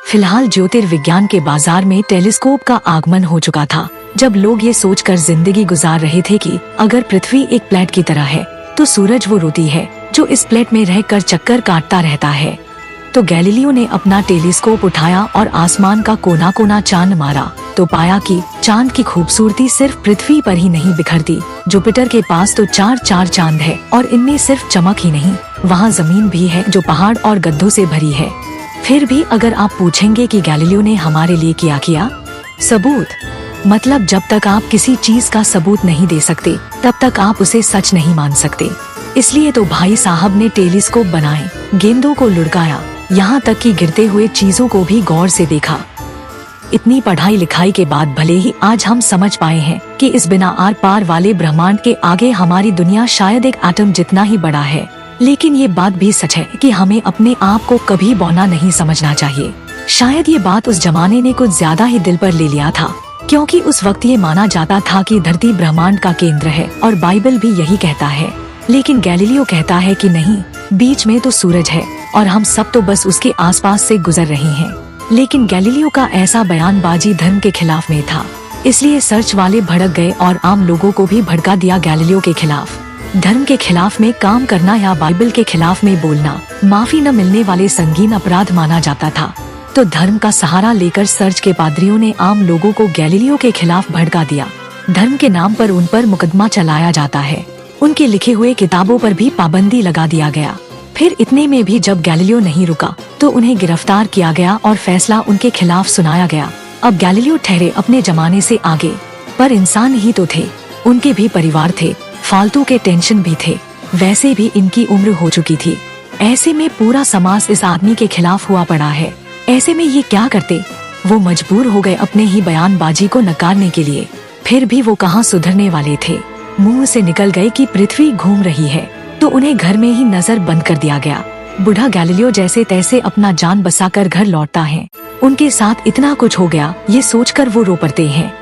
फिलहाल ज्योतिर्विज्ञान के बाजार में टेलीस्कोप का आगमन हो चुका था। जब लोग ये सोचकर जिंदगी गुजार रहे थे कि अगर पृथ्वी एक प्लेट की तरह है तो सूरज वो रोटी है जो इस प्लेट में रहकर चक्कर काटता रहता है, तो गैलीलियो ने अपना टेलीस्कोप उठाया और आसमान का कोना कोना चांद मारा तो पाया कि चांद की खूबसूरती सिर्फ पृथ्वी पर ही नहीं बिखरती। जुपिटर के पास तो चार चार चांद है और इनमें सिर्फ चमक ही नहीं, वहाँ जमीन भी है जो पहाड़ और गड्ढों से भरी है। फिर भी अगर आप पूछेंगे कि गैलीलियो ने हमारे लिए क्या किया, सबूत, मतलब जब तक आप किसी चीज का सबूत नहीं दे सकते तब तक आप उसे सच नहीं मान सकते। इसलिए तो भाई साहब ने टेलीस्कोप बनाए, गेंदों को लुढ़काया, यहाँ तक कि गिरते हुए चीजों को भी गौर से देखा। इतनी पढ़ाई लिखाई के बाद भले ही आज हम समझ पाए हैं कि इस बिना आर पार वाले ब्रह्मांड के आगे हमारी दुनिया शायद एक एटम जितना ही बड़ा है, लेकिन ये बात भी सच है कि हमें अपने आप को कभी बौना नहीं समझना चाहिए। शायद ये बात उस जमाने ने कुछ ज्यादा ही दिल पर ले लिया था, क्योंकि उस वक्त ये माना जाता था कि धरती ब्रह्मांड का केंद्र है और बाइबल भी यही कहता है। लेकिन गैलीलियो कहता है कि नहीं, बीच में तो सूरज है और हम सब तो बस उसके आसपास से गुजर रहे हैं। लेकिन गैलीलियो का ऐसा बयानबाजी धर्म के खिलाफ में था, इसलिए सर्च वाले भड़क गए और आम लोगों को भी भड़का दिया गैलीलियो के खिलाफ। धर्म के खिलाफ में काम करना या बाइबल के खिलाफ में बोलना माफी न मिलने वाले संगीन अपराध माना जाता था। तो धर्म का सहारा लेकर सर्च के पादरियों ने आम लोगों को गैलीलियो के खिलाफ भड़का दिया। धर्म के नाम पर उन पर मुकदमा चलाया जाता है, उनके लिखे हुए किताबों पर भी पाबंदी लगा दिया गया। फिर इतने में भी जब गैलीलियो नहीं रुका तो उन्हें गिरफ्तार किया गया और फैसला उनके खिलाफ सुनाया गया। अब गैलीलियो ठहरे अपने जमाने से आगे, पर इंसान ही तो थे, उनके भी परिवार थे, फालतू के टेंशन भी थे, वैसे भी इनकी उम्र हो चुकी थी। ऐसे में पूरा समाज इस आदमी के खिलाफ हुआ पड़ा है। ऐसे में ये क्या करते, वो मजबूर हो गए अपने ही बयानबाजी को नकारने के लिए। फिर भी वो कहाँ सुधरने वाले थे, मुंह से निकल गए कि पृथ्वी घूम रही है, तो उन्हें घर में ही नजर बंद कर दिया गया। बूढ़ा गैलीलियो जैसे तैसे अपना जान बचाकर घर लौटता है। उनके साथ इतना कुछ हो गया ये सोचकर वो रो पड़ते हैं।